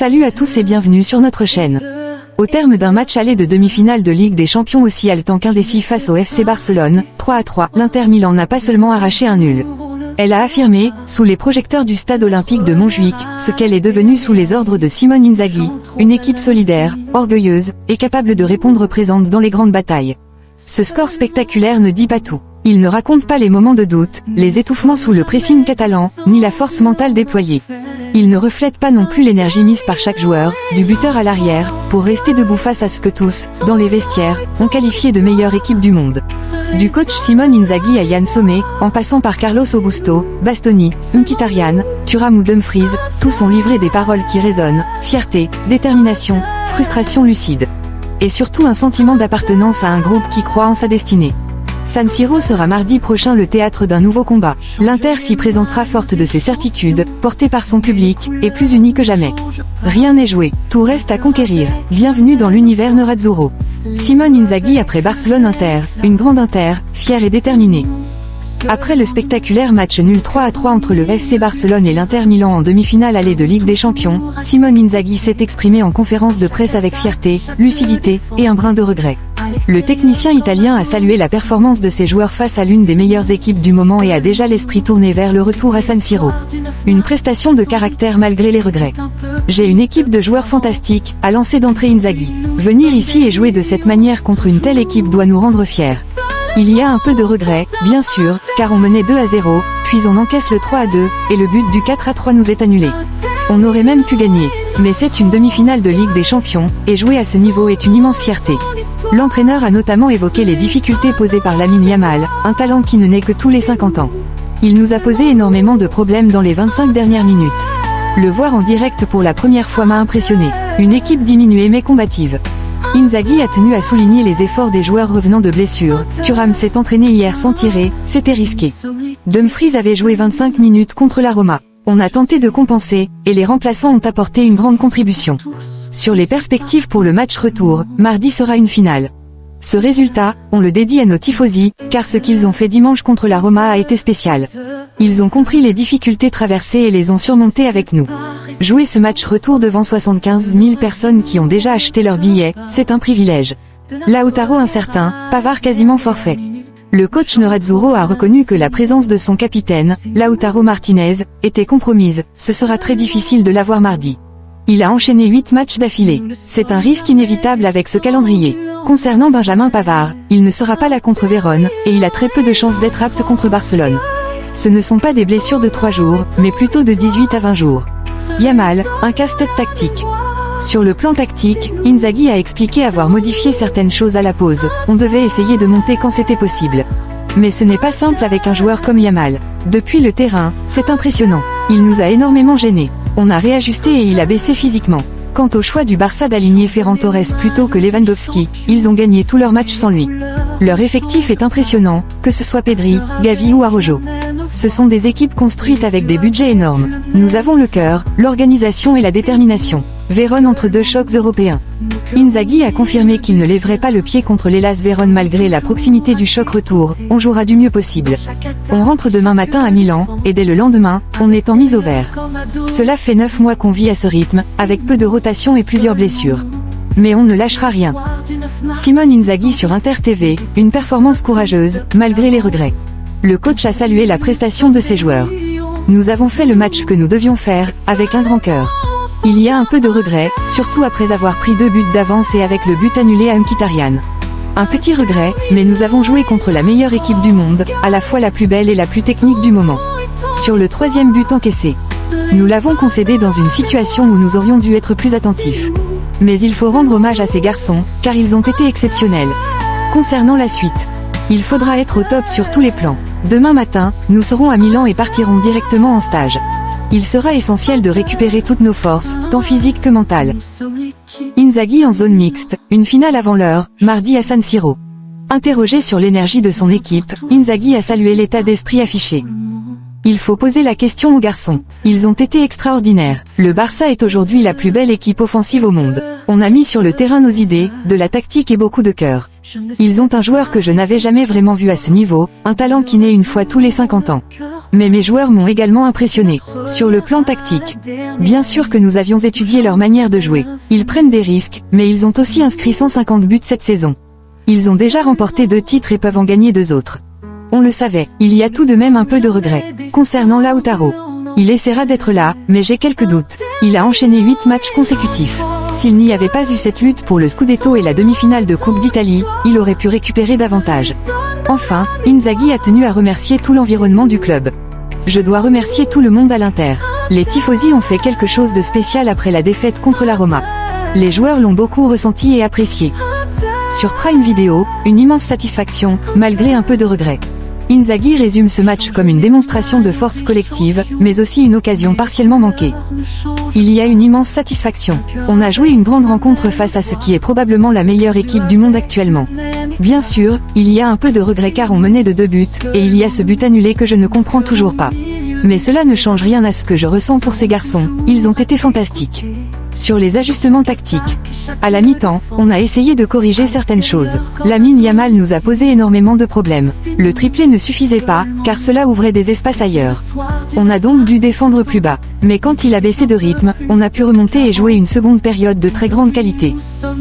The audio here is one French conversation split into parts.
Salut à tous et bienvenue sur notre chaîne. Au terme d'un match aller de demi-finale de Ligue des Champions aussi haletant qu'indécis face au FC Barcelone, 3-3, l'Inter Milan n'a pas seulement arraché un nul. Elle a affirmé, sous les projecteurs du stade olympique de Montjuïc, ce qu'elle est devenue sous les ordres de Simone Inzaghi, une équipe solidaire, orgueilleuse, et capable de répondre présente dans les grandes batailles. Ce score spectaculaire ne dit pas tout. Il ne raconte pas les moments de doute, les étouffements sous le pressing catalan, ni la force mentale déployée. Il ne reflète pas non plus l'énergie mise par chaque joueur, du buteur à l'arrière, pour rester debout face à ce que tous, dans les vestiaires, ont qualifié de meilleure équipe du monde. Du coach Simone Inzaghi à Yann Sommet, en passant par Carlos Augusto, Bastoni, Mkhitaryan, Thuram ou Dumfries, tous ont livré des paroles qui résonnent, fierté, détermination, frustration lucide. Et surtout un sentiment d'appartenance à un groupe qui croit en sa destinée. San Siro sera mardi prochain le théâtre d'un nouveau combat. L'Inter s'y présentera forte de ses certitudes, portée par son public, et plus unie que jamais. Rien n'est joué, tout reste à conquérir. Bienvenue dans l'univers Nerazzurro. Simone Inzaghi après Barcelone-Inter, une grande Inter, fière et déterminée. Après le spectaculaire match nul 3-3 entre le FC Barcelone et l'Inter Milan en demi-finale aller de Ligue des Champions, Simone Inzaghi s'est exprimé en conférence de presse avec fierté, lucidité, et un brin de regret. Le technicien italien a salué la performance de ses joueurs face à l'une des meilleures équipes du moment et a déjà l'esprit tourné vers le retour à San Siro. Une prestation de caractère malgré les regrets. J'ai une équipe de joueurs fantastiques, a lancé d'entrée Inzaghi. Venir ici et jouer de cette manière contre une telle équipe doit nous rendre fiers. Il y a un peu de regret, bien sûr, car on menait 2-0, puis on encaisse le 3-2, et le but du 4-3 nous est annulé. On aurait même pu gagner. Mais c'est une demi-finale de Ligue des Champions, et jouer à ce niveau est une immense fierté. L'entraîneur a notamment évoqué les difficultés posées par Lamine Yamal, un talent qui ne naît que tous les 50 ans. Il nous a posé énormément de problèmes dans les 25 dernières minutes. Le voir en direct pour la première fois m'a impressionné. Une équipe diminuée mais combative. Inzaghi a tenu à souligner les efforts des joueurs revenant de blessures. Thuram s'est entraîné hier sans tirer, c'était risqué. Dumfries avait joué 25 minutes contre la Roma. On a tenté de compenser, et les remplaçants ont apporté une grande contribution. Sur les perspectives pour le match retour, mardi sera une finale. Ce résultat, on le dédie à nos tifosi, car ce qu'ils ont fait dimanche contre la Roma a été spécial. Ils ont compris les difficultés traversées et les ont surmontées avec nous. Jouer ce match retour devant 75 000 personnes qui ont déjà acheté leur billet, c'est un privilège. Lautaro incertain, Pavard quasiment forfait. Le coach Nerazzurro a reconnu que la présence de son capitaine, Lautaro Martinez, était compromise. Ce sera très difficile de l'avoir mardi. Il a enchaîné 8 matchs d'affilée. C'est un risque inévitable avec ce calendrier. Concernant Benjamin Pavard, il ne sera pas là contre Vérone, et il a très peu de chances d'être apte contre Barcelone. Ce ne sont pas des blessures de 3 jours, mais plutôt de 18 à 20 jours. Yamal, un casse-tête tactique. Sur le plan tactique, Inzaghi a expliqué avoir modifié certaines choses à la pause. On devait essayer de monter quand c'était possible. Mais ce n'est pas simple avec un joueur comme Yamal. Depuis le terrain, c'est impressionnant. Il nous a énormément gênés. On a réajusté et il a baissé physiquement. Quant au choix du Barça d'aligner Ferran Torres plutôt que Lewandowski, ils ont gagné tous leurs matchs sans lui. Leur effectif est impressionnant, que ce soit Pedri, Gavi ou Araujo. Ce sont des équipes construites avec des budgets énormes. Nous avons le cœur, l'organisation et la détermination. Vérone entre deux chocs européens. Inzaghi a confirmé qu'il ne lèverait pas le pied contre l'Hellas Vérone malgré la proximité du choc retour. On jouera du mieux possible. On rentre demain matin à Milan, et dès le lendemain, on est en mise au vert. Cela fait 9 mois qu'on vit à ce rythme, avec peu de rotation et plusieurs blessures. Mais on ne lâchera rien. Simone Inzaghi sur Inter TV, une performance courageuse, malgré les regrets. Le coach a salué la prestation de ses joueurs. Nous avons fait le match que nous devions faire, avec un grand cœur. Il y a un peu de regret, surtout après avoir pris 2 buts d'avance et avec le but annulé à Mkhitaryan. Un petit regret, mais nous avons joué contre la meilleure équipe du monde, à la fois la plus belle et la plus technique du moment. Sur le 3e but encaissé. Nous l'avons concédé dans une situation où nous aurions dû être plus attentifs. Mais il faut rendre hommage à ces garçons, car ils ont été exceptionnels. Concernant la suite, il faudra être au top sur tous les plans. Demain matin, nous serons à Milan et partirons directement en stage. Il sera essentiel de récupérer toutes nos forces, tant physiques que mentales. Inzaghi en zone mixte, une finale avant l'heure, mardi à San Siro. Interrogé sur l'énergie de son équipe, Inzaghi a salué l'état d'esprit affiché. Il faut poser la question aux garçons. Ils ont été extraordinaires. Le Barça est aujourd'hui la plus belle équipe offensive au monde. On a mis sur le terrain nos idées, de la tactique et beaucoup de cœur. Ils ont un joueur que je n'avais jamais vraiment vu à ce niveau, un talent qui naît une fois tous les 50 ans. Mais mes joueurs m'ont également impressionné. Sur le plan tactique, bien sûr que nous avions étudié leur manière de jouer. Ils prennent des risques, mais ils ont aussi inscrit 150 buts cette saison. Ils ont déjà remporté 2 titres et peuvent en gagner 2 autres. On le savait, il y a tout de même un peu de regret. Concernant Lautaro, il essaiera d'être là, mais j'ai quelques doutes. Il a enchaîné 8 matchs consécutifs. S'il n'y avait pas eu cette lutte pour le Scudetto et la demi-finale de Coupe d'Italie, il aurait pu récupérer davantage. Enfin, Inzaghi a tenu à remercier tout l'environnement du club. Je dois remercier tout le monde à l'Inter. Les tifosi ont fait quelque chose de spécial après la défaite contre la Roma. Les joueurs l'ont beaucoup ressenti et apprécié. Sur Prime Video, une immense satisfaction, malgré un peu de regret. Inzaghi résume ce match comme une démonstration de force collective, mais aussi une occasion partiellement manquée. Il y a une immense satisfaction. On a joué une grande rencontre face à ce qui est probablement la meilleure équipe du monde actuellement. Bien sûr, il y a un peu de regret car on menait de 2 buts, et il y a ce but annulé que je ne comprends toujours pas. Mais cela ne change rien à ce que je ressens pour ces garçons, ils ont été fantastiques. Sur les ajustements tactiques. À la mi-temps, on a essayé de corriger certaines choses. Lamine Yamal nous a posé énormément de problèmes. Le triplé ne suffisait pas, car cela ouvrait des espaces ailleurs. On a donc dû défendre plus bas. Mais quand il a baissé de rythme, on a pu remonter et jouer une seconde période de très grande qualité.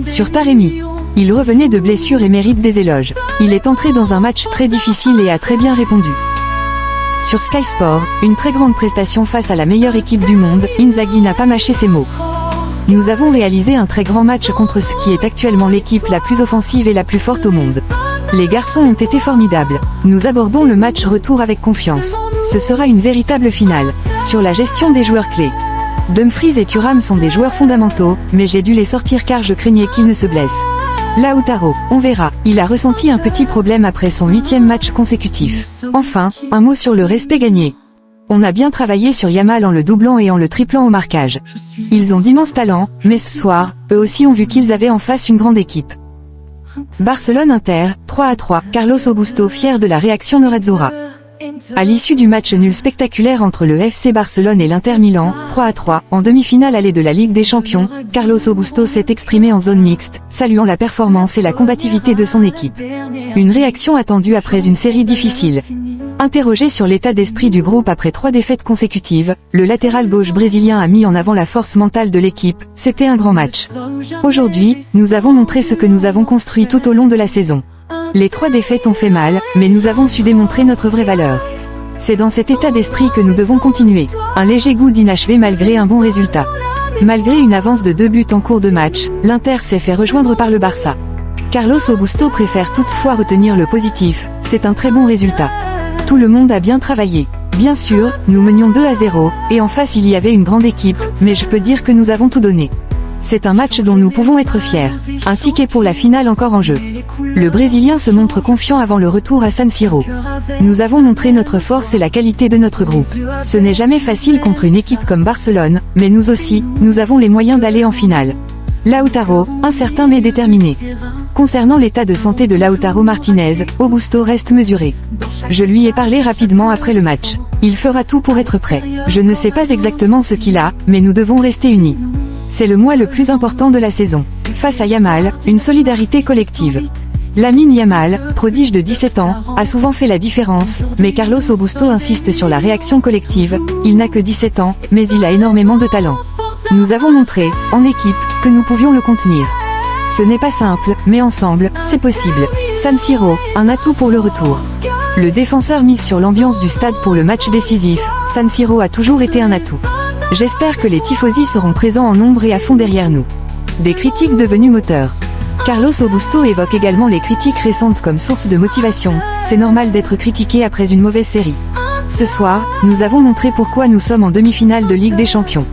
Sur Taremi. Il revenait de blessure et mérite des éloges. Il est entré dans un match très difficile et a très bien répondu. Sur Sky Sport, une très grande prestation face à la meilleure équipe du monde, Inzaghi n'a pas mâché ses mots. Nous avons réalisé un très grand match contre ce qui est actuellement l'équipe la plus offensive et la plus forte au monde. Les garçons ont été formidables. Nous abordons le match retour avec confiance. Ce sera une véritable finale. Sur la gestion des joueurs clés. Dumfries et Thuram sont des joueurs fondamentaux, mais j'ai dû les sortir car je craignais qu'ils ne se blessent. Lautaro, on verra, il a ressenti un petit problème après son 8e match consécutif. Enfin, un mot sur le respect gagné. On a bien travaillé sur Yamal en le doublant et en le triplant au marquage. Ils ont d'immenses talents, mais ce soir, eux aussi ont vu qu'ils avaient en face une grande équipe. Barcelone-Inter, 3-3, Carlos Augusto fier de la réaction de Nerazzurra. À l'issue du match nul spectaculaire entre le FC Barcelone et l'Inter Milan, 3-3, en demi-finale allée de la Ligue des Champions, Carlos Augusto s'est exprimé en zone mixte, saluant la performance et la combativité de son équipe. Une réaction attendue après une série difficile. Interrogé sur l'état d'esprit du groupe après 3 défaites consécutives, le latéral gauche brésilien a mis en avant la force mentale de l'équipe. C'était un grand match. Aujourd'hui, nous avons montré ce que nous avons construit tout au long de la saison. Les 3 défaites ont fait mal, mais nous avons su démontrer notre vraie valeur. C'est dans cet état d'esprit que nous devons continuer. Un léger goût d'inachevé malgré un bon résultat. Malgré une avance de 2 buts en cours de match, l'Inter s'est fait rejoindre par le Barça. Carlos Augusto préfère toutefois retenir le positif, c'est un très bon résultat. Tout le monde a bien travaillé. Bien sûr, nous menions 2-0, et en face il y avait une grande équipe, mais je peux dire que nous avons tout donné. C'est un match dont nous pouvons être fiers. Un ticket pour la finale encore en jeu. Le Brésilien se montre confiant avant le retour à San Siro. Nous avons montré notre force et la qualité de notre groupe. Ce n'est jamais facile contre une équipe comme Barcelone, mais nous aussi, nous avons les moyens d'aller en finale. Lautaro, incertain mais déterminé. Concernant l'état de santé de Lautaro Martinez, Augusto reste mesuré. Je lui ai parlé rapidement après le match. Il fera tout pour être prêt. Je ne sais pas exactement ce qu'il a, mais nous devons rester unis. C'est le mois le plus important de la saison. Face à Yamal, une solidarité collective. Lamine Yamal, prodige de 17 ans, a souvent fait la différence, mais Carlos Augusto insiste sur la réaction collective. Il n'a que 17 ans, mais il a énormément de talent. Nous avons montré, en équipe, que nous pouvions le contenir. Ce n'est pas simple, mais ensemble, c'est possible. San Siro, un atout pour le retour. Le défenseur mise sur l'ambiance du stade pour le match décisif, San Siro a toujours été un atout. J'espère que les tifosi seront présents en nombre et à fond derrière nous. Des critiques devenues moteurs. Carlos Augusto évoque également les critiques récentes comme source de motivation. C'est normal d'être critiqué après une mauvaise série. Ce soir, nous avons montré pourquoi nous sommes en demi-finale de Ligue des Champions.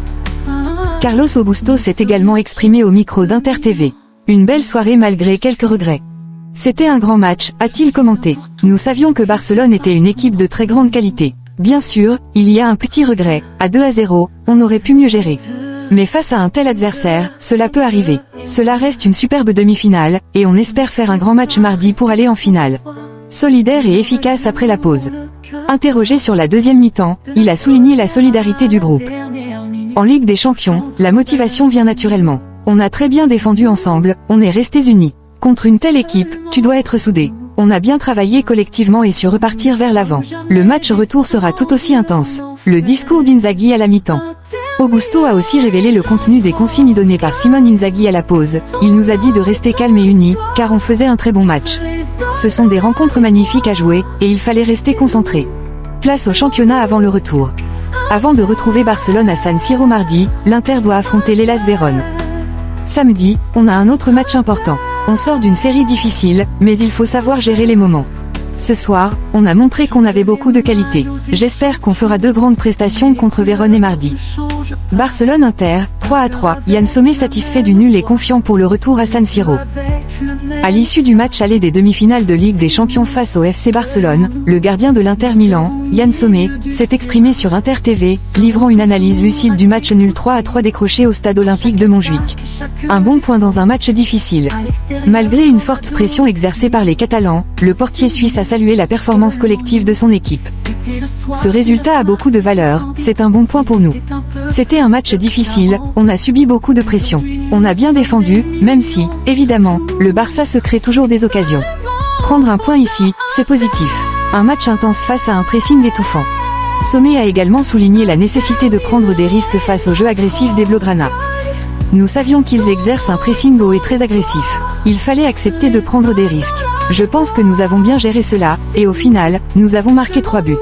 Carlos Augusto s'est également exprimé au micro d'Inter TV. Une belle soirée malgré quelques regrets. C'était un grand match, a-t-il commenté. Nous savions que Barcelone était une équipe de très grande qualité. Bien sûr, il y a un petit regret. À 2-0, on aurait pu mieux gérer. Mais face à un tel adversaire, cela peut arriver. Cela reste une superbe demi-finale, et on espère faire un grand match mardi pour aller en finale. Solidaire et efficace après la pause. Interrogé sur la deuxième mi-temps, il a souligné la solidarité du groupe. En Ligue des Champions, la motivation vient naturellement. On a très bien défendu ensemble, on est restés unis. Contre une telle équipe, tu dois être soudé. On a bien travaillé collectivement et su repartir vers l'avant. Le match retour sera tout aussi intense. Le discours d'Inzaghi à la mi-temps. Augusto a aussi révélé le contenu des consignes données par Simone Inzaghi à la pause. Il nous a dit de rester calme et unis, car on faisait un très bon match. Ce sont des rencontres magnifiques à jouer, et il fallait rester concentré. Place au championnat avant le retour. Avant de retrouver Barcelone à San Siro mardi, l'Inter doit affronter l'Hellas Vérone. Samedi, on a un autre match important. On sort d'une série difficile, mais il faut savoir gérer les moments. Ce soir, on a montré qu'on avait beaucoup de qualité. J'espère qu'on fera 2 grandes prestations contre Vérone et mardi. Barcelone-Inter, 3-3, Yann Sommet satisfait du nul et confiant pour le retour à San Siro. À l'issue du match aller des demi-finales de Ligue des Champions face au FC Barcelone, le gardien de l'Inter Milan, Yann Sommet, s'est exprimé sur Inter TV, livrant une analyse lucide du match nul 3-3 décroché au stade olympique de Montjuic. Un bon point dans un match difficile. Malgré une forte pression exercée par les Catalans, le portier suisse a salué la performance collective de son équipe. Ce résultat a beaucoup de valeur, c'est un bon point pour nous. C'était un match difficile, on a subi beaucoup de pression. On a bien défendu, même si, évidemment, le Barça se crée toujours des occasions. Prendre un point ici, c'est positif. Un match intense face à un pressing étouffant. Sommet a également souligné la nécessité de prendre des risques face au jeu agressif des Blaugrana. Nous savions qu'ils exercent un pressing haut et très agressif. Il fallait accepter de prendre des risques. Je pense que nous avons bien géré cela, et au final, nous avons marqué 3 buts.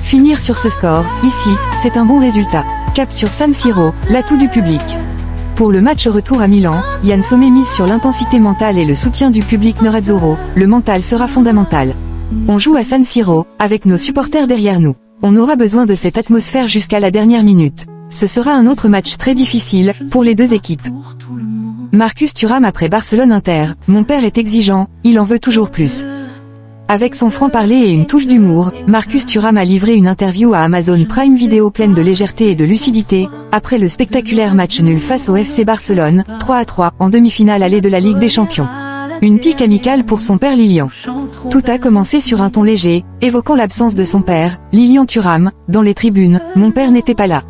Finir sur ce score, ici, c'est un bon résultat. Cap sur San Siro, l'atout du public. Pour le match retour à Milan, Yann Sommet mise sur l'intensité mentale et le soutien du public nerazzurro. Le mental sera fondamental. On joue à San Siro, avec nos supporters derrière nous. On aura besoin de cette atmosphère jusqu'à la dernière minute. Ce sera un autre match très difficile, pour les 2 équipes. Marcus Thuram après Barcelone-Inter, mon père est exigeant, il en veut toujours plus. Avec son franc-parler et une touche d'humour, Marcus Thuram a livré une interview à Amazon Prime Video pleine de légèreté et de lucidité, après le spectaculaire match nul face au FC Barcelone, 3-3, en demi-finale allée de la Ligue des Champions. Une pique amicale pour son père Lilian. Tout a commencé sur un ton léger, évoquant l'absence de son père, Lilian Thuram, dans les tribunes. Mon père n'était pas là.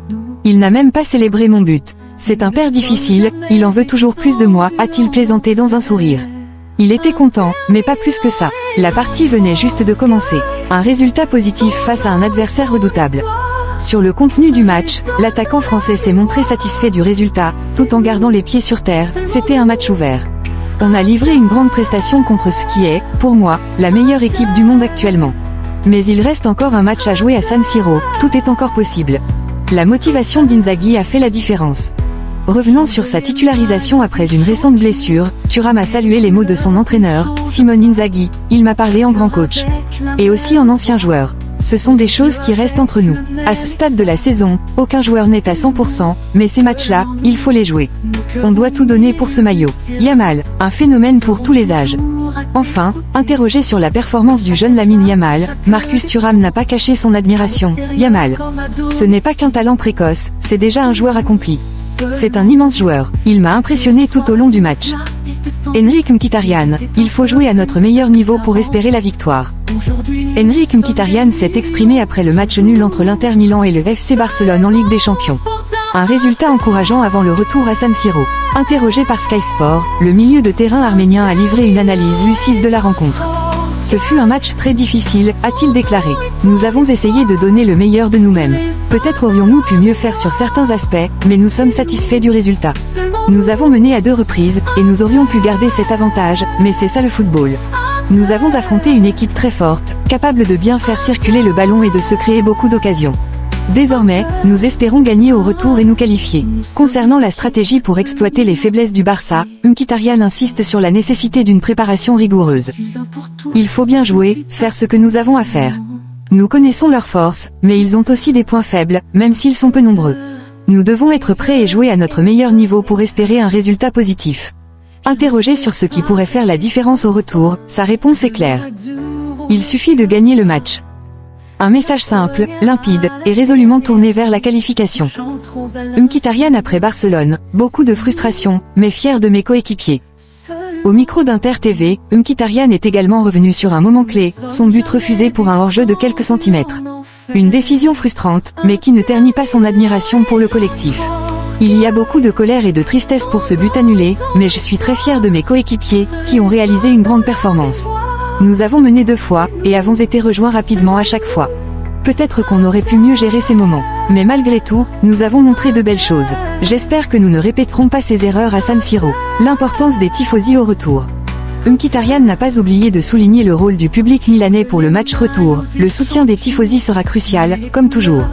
Il n'a même pas célébré mon but. C'est un père difficile, il en veut toujours plus de moi, a-t-il plaisanté dans un sourire. Il était content, mais pas plus que ça. La partie venait juste de commencer. Un résultat positif face à un adversaire redoutable. Sur le contenu du match, l'attaquant français s'est montré satisfait du résultat, tout en gardant les pieds sur terre. C'était un match ouvert. On a livré une grande prestation contre ce qui est, pour moi, la meilleure équipe du monde actuellement. Mais il reste encore un match à jouer à San Siro, tout est encore possible. La motivation d'Inzaghi a fait la différence. Revenant sur sa titularisation après une récente blessure, Thuram a salué les mots de son entraîneur, Simone Inzaghi. Il m'a parlé en grand coach. Et aussi en ancien joueur. Ce sont des choses qui restent entre nous. À ce stade de la saison, aucun joueur n'est à 100%, mais ces matchs-là, il faut les jouer. On doit tout donner pour ce maillot. Yamal, un phénomène pour tous les âges. Enfin, interrogé sur la performance du jeune Lamine Yamal, Marcus Thuram n'a pas caché son admiration. Yamal, ce n'est pas qu'un talent précoce, c'est déjà un joueur accompli. C'est un immense joueur. Il m'a impressionné tout au long du match. Henrikh Mkhitaryan, il faut jouer à notre meilleur niveau pour espérer la victoire. Henrikh Mkhitaryan s'est exprimé après le match nul entre l'Inter Milan et le FC Barcelone en Ligue des Champions. Un résultat encourageant avant le retour à San Siro. Interrogé par Sky Sport, le milieu de terrain arménien a livré une analyse lucide de la rencontre. Ce fut un match très difficile, a-t-il déclaré. Nous avons essayé de donner le meilleur de nous-mêmes. Peut-être aurions-nous pu mieux faire sur certains aspects, mais nous sommes satisfaits du résultat. Nous avons mené à 2 reprises, et nous aurions pu garder cet avantage, mais c'est ça le football. Nous avons affronté une équipe très forte, capable de bien faire circuler le ballon et de se créer beaucoup d'occasions. Désormais, nous espérons gagner au retour et nous qualifier. Concernant la stratégie pour exploiter les faiblesses du Barça, Mkhitaryan insiste sur la nécessité d'une préparation rigoureuse. Il faut bien jouer, faire ce que nous avons à faire. Nous connaissons leurs forces, mais ils ont aussi des points faibles, même s'ils sont peu nombreux. Nous devons être prêts et jouer à notre meilleur niveau pour espérer un résultat positif. Interrogé sur ce qui pourrait faire la différence au retour, sa réponse est claire. Il suffit de gagner le match. Un message simple, limpide, et résolument tourné vers la qualification. Mkhitaryan après Barcelone, beaucoup de frustration, mais fier de mes coéquipiers. Au micro d'Inter TV, Mkhitaryan est également revenu sur un moment clé, son but refusé pour un hors-jeu de quelques centimètres. Une décision frustrante, mais qui ne ternit pas son admiration pour le collectif. Il y a beaucoup de colère et de tristesse pour ce but annulé, mais je suis très fier de mes coéquipiers, qui ont réalisé une grande performance. Nous avons mené 2 fois, et avons été rejoints rapidement à chaque fois. Peut-être qu'on aurait pu mieux gérer ces moments. Mais malgré tout, nous avons montré de belles choses. J'espère que nous ne répéterons pas ces erreurs à San Siro. L'importance des tifosi au retour. Mkhitaryan n'a pas oublié de souligner le rôle du public milanais pour le match retour. Le soutien des tifosi sera crucial, comme toujours.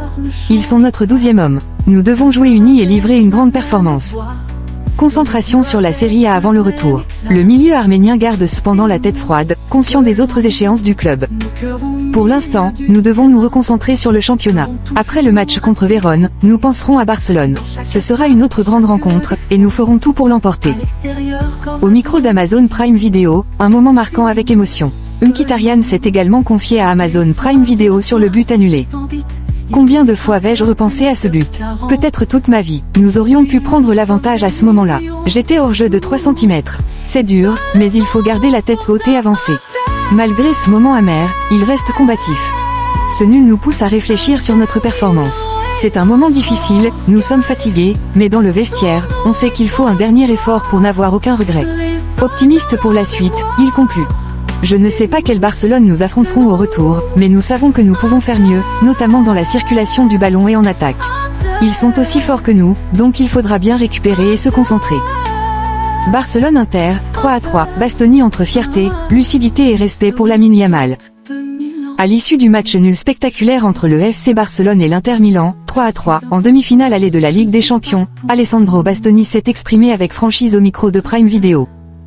Ils sont notre 12e homme. Nous devons jouer unis et livrer une grande performance. Concentration sur la Serie A avant le retour. Le milieu arménien garde cependant la tête froide, conscient des autres échéances du club. Pour l'instant, nous devons nous reconcentrer sur le championnat. Après le match contre Vérone, nous penserons à Barcelone. Ce sera une autre grande rencontre, et nous ferons tout pour l'emporter. Au micro d'Amazon Prime Video, un moment marquant avec émotion. Mkhitaryan s'est également confié à Amazon Prime Video sur le but annulé. Combien de fois vais-je repensé à ce but? Peut-être toute ma vie. Nous aurions pu prendre l'avantage à ce moment-là. J'étais hors jeu de 3 cm. C'est dur, mais il faut garder la tête haute et avancer. Malgré ce moment amer, il reste combatif. Ce nul nous pousse à réfléchir sur notre performance. C'est un moment difficile, nous sommes fatigués, mais dans le vestiaire, on sait qu'il faut un dernier effort pour n'avoir aucun regret. Optimiste pour la suite, il conclut. Je ne sais pas quel Barcelone nous affronterons au retour, mais nous savons que nous pouvons faire mieux, notamment dans la circulation du ballon et en attaque. Ils sont aussi forts que nous, donc il faudra bien récupérer et se concentrer. Barcelone-Inter, 3-3, Bastoni entre fierté, lucidité et respect pour Lamine Yamal. À l'issue du match nul spectaculaire entre le FC Barcelone et l'Inter Milan, 3-3, en demi-finale allée de la Ligue des Champions, Alessandro Bastoni s'est exprimé avec franchise au micro de Prime Video.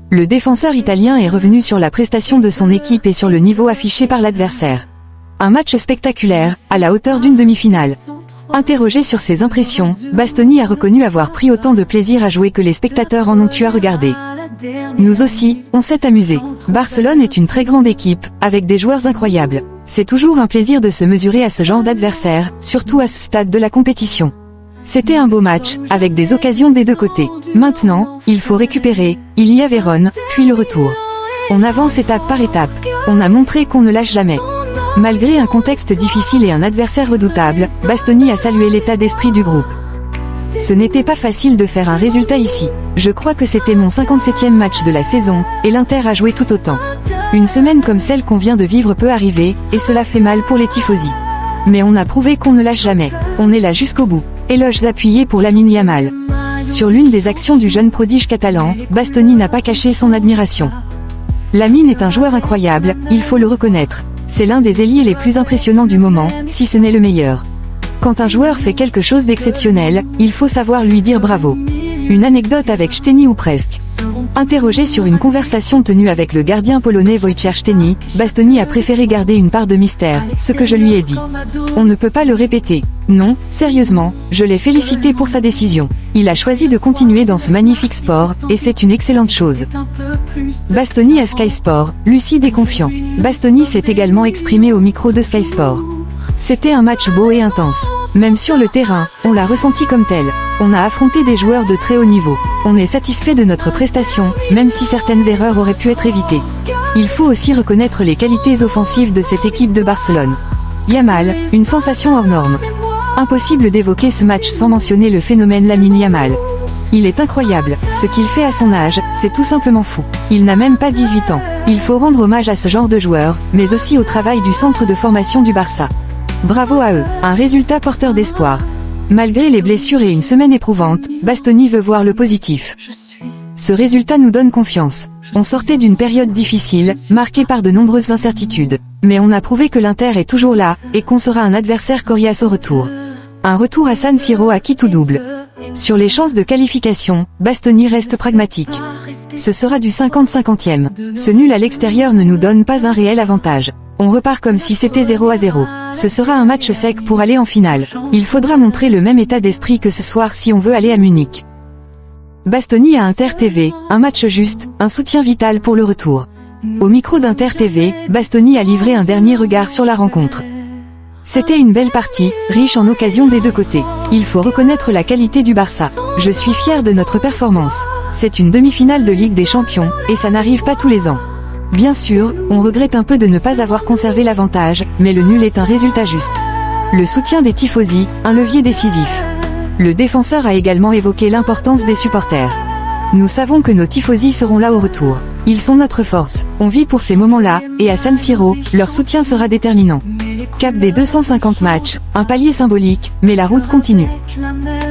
Le défenseur italien est revenu sur la prestation de son équipe et sur le niveau affiché par l'adversaire. Un match spectaculaire, à la hauteur d'une demi-finale. Interrogé sur ses impressions, Bastoni a reconnu avoir pris autant de plaisir à jouer que les spectateurs en ont eu à regarder. Nous aussi, on s'est amusé. Barcelone est une très grande équipe, avec des joueurs incroyables. C'est toujours un plaisir de se mesurer à ce genre d'adversaire, surtout à ce stade de la compétition. C'était un beau match, avec des occasions des 2 côtés. Maintenant, il faut récupérer, il y a Vérone, puis le retour. On avance étape par étape. On a montré qu'on ne lâche jamais. Malgré un contexte difficile et un adversaire redoutable, Bastoni a salué l'état d'esprit du groupe. Ce n'était pas facile de faire un résultat ici. Je crois que c'était mon 57e match de la saison, et l'Inter a joué tout autant. Une semaine comme celle qu'on vient de vivre peut arriver, et cela fait mal pour les tifosi. Mais on a prouvé qu'on ne lâche jamais. On est là jusqu'au bout. Éloges appuyés pour Lamine Yamal. Sur l'une des actions du jeune prodige catalan, Bastoni n'a pas caché son admiration. Lamine est un joueur incroyable, il faut le reconnaître. C'est l'un des ailiers les plus impressionnants du moment, si ce n'est le meilleur. Quand un joueur fait quelque chose d'exceptionnel, il faut savoir lui dire bravo. Une anecdote avec Szczęsny ou presque. Interrogé sur une conversation tenue avec le gardien polonais Wojciech Szczęsny, Bastoni a préféré garder une part de mystère, ce que je lui ai dit. On ne peut pas le répéter. Non, sérieusement, je l'ai félicité pour sa décision. Il a choisi de continuer dans ce magnifique sport, et c'est une excellente chose. Bastoni à Sky Sport, lucide et confiant. Bastoni s'est également exprimé au micro de Sky Sport. C'était un match beau et intense. Même sur le terrain, on l'a ressenti comme tel. On a affronté des joueurs de très haut niveau. On est satisfait de notre prestation, même si certaines erreurs auraient pu être évitées. Il faut aussi reconnaître les qualités offensives de cette équipe de Barcelone. Yamal, une sensation hors norme. Impossible d'évoquer ce match sans mentionner le phénomène Lamine Yamal. Il est incroyable, ce qu'il fait à son âge, c'est tout simplement fou. Il n'a même pas 18 ans. Il faut rendre hommage à ce genre de joueurs, mais aussi au travail du centre de formation du Barça. Bravo à eux, un résultat porteur d'espoir. Malgré les blessures et une semaine éprouvante, Bastoni veut voir le positif. Ce résultat nous donne confiance. On sortait d'une période difficile, marquée par de nombreuses incertitudes. Mais on a prouvé que l'Inter est toujours là, et qu'on sera un adversaire coriace au retour. Un retour à San Siro à qui tout double. Sur les chances de qualification, Bastoni reste pragmatique. Ce sera du 50-50e. Ce nul à l'extérieur ne nous donne pas un réel avantage. On repart comme si c'était 0-0. Ce sera un match sec pour aller en finale. Il faudra montrer le même état d'esprit que ce soir si on veut aller à Munich. Bastoni à Inter TV, un match juste, un soutien vital pour le retour. Au micro d'Inter TV, Bastoni a livré un dernier regard sur la rencontre. C'était une belle partie, riche en occasions des 2 côtés. Il faut reconnaître la qualité du Barça. Je suis fier de notre performance. C'est une demi-finale de Ligue des Champions, et ça n'arrive pas tous les ans. Bien sûr, on regrette un peu de ne pas avoir conservé l'avantage, mais le nul est un résultat juste. Le soutien des tifosi, un levier décisif. Le défenseur a également évoqué l'importance des supporters. Nous savons que nos tifosi seront là au retour. Ils sont notre force. On vit pour ces moments-là, et à San Siro, leur soutien sera déterminant. Cap des 250 matchs, un palier symbolique, mais la route continue.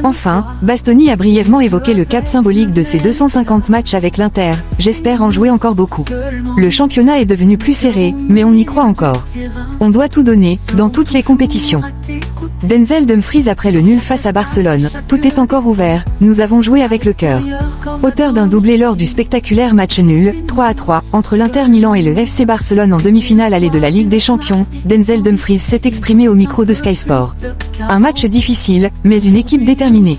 Enfin, Bastoni a brièvement évoqué le cap symbolique de ces 250 matchs avec l'Inter, j'espère en jouer encore beaucoup. Le championnat est devenu plus serré, mais on y croit encore. On doit tout donner, dans toutes les compétitions. Denzel Dumfries après le nul face à Barcelone, tout est encore ouvert, nous avons joué avec le cœur. Auteur d'un doublé lors du spectaculaire match nul, 3-3, entre l'Inter Milan et le FC Barcelone en demi-finale allée de la Ligue des Champions, Denzel Dumfries s'est exprimé au micro de Sky Sport. Un match difficile, mais une équipe déterminée.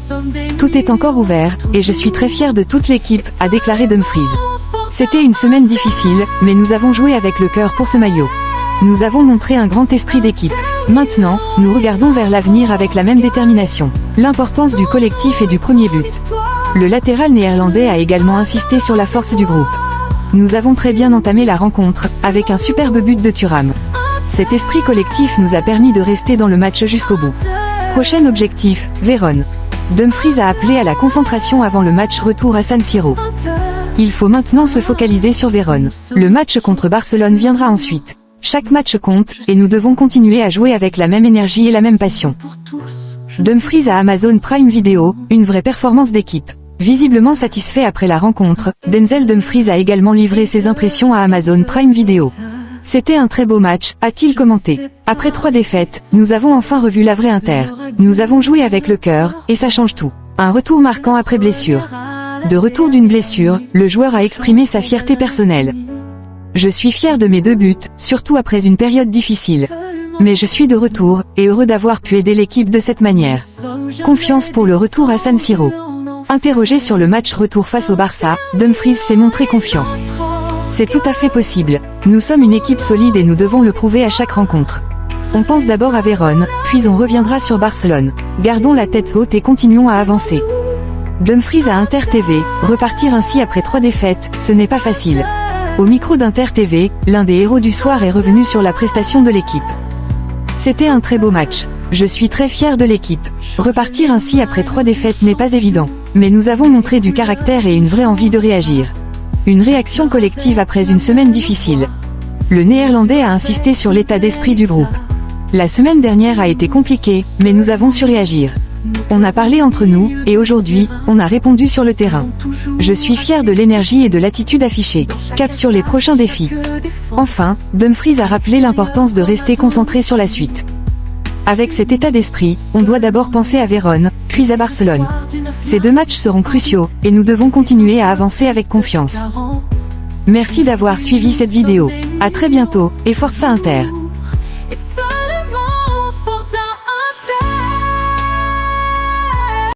Tout est encore ouvert, et je suis très fier de toute l'équipe, a déclaré Dumfries. C'était une semaine difficile, mais nous avons joué avec le cœur pour ce maillot. Nous avons montré un grand esprit d'équipe. Maintenant, nous regardons vers l'avenir avec la même détermination. L'importance du collectif et du premier but. Le latéral néerlandais a également insisté sur la force du groupe. Nous avons très bien entamé la rencontre, avec un superbe but de Thuram. Cet esprit collectif nous a permis de rester dans le match jusqu'au bout. Prochain objectif, Vérone. Dumfries a appelé à la concentration avant le match retour à San Siro. Il faut maintenant se focaliser sur Vérone. Le match contre Barcelone viendra ensuite. Chaque match compte, et nous devons continuer à jouer avec la même énergie et la même passion. Dumfries à Amazon Prime Video, une vraie performance d'équipe. Visiblement satisfait après la rencontre, Denzel Dumfries a également livré ses impressions à Amazon Prime Video. C'était un très beau match, a-t-il commenté. Après 3 défaites, nous avons enfin revu la vraie Inter. Nous avons joué avec le cœur, et ça change tout. Un retour marquant après blessure. De retour d'une blessure, le joueur a exprimé sa fierté personnelle. Je suis fier de mes 2 buts, surtout après une période difficile. Mais je suis de retour, et heureux d'avoir pu aider l'équipe de cette manière. Confiance pour le retour à San Siro. Interrogé sur le match retour face au Barça, Dumfries s'est montré confiant. C'est tout à fait possible. Nous sommes une équipe solide et nous devons le prouver à chaque rencontre. On pense d'abord à Vérone, puis on reviendra sur Barcelone. Gardons la tête haute et continuons à avancer. Dumfries à Inter TV, repartir ainsi après 3 défaites, ce n'est pas facile. Au micro d'Inter TV, l'un des héros du soir est revenu sur la prestation de l'équipe. C'était un très beau match. Je suis très fier de l'équipe. Repartir ainsi après 3 défaites n'est pas évident. Mais nous avons montré du caractère et une vraie envie de réagir. Une réaction collective après une semaine difficile. Le Néerlandais a insisté sur l'état d'esprit du groupe. La semaine dernière a été compliquée, mais nous avons su réagir. On a parlé entre nous, et aujourd'hui, on a répondu sur le terrain. Je suis fier de l'énergie et de l'attitude affichée. Cap sur les prochains défis. Enfin, Dumfries a rappelé l'importance de rester concentré sur la suite. Avec cet état d'esprit, on doit d'abord penser à Vérone, puis à Barcelone. Ces 2 matchs seront cruciaux, et nous devons continuer à avancer avec confiance. Merci d'avoir suivi cette vidéo. À très bientôt, et Forza Inter.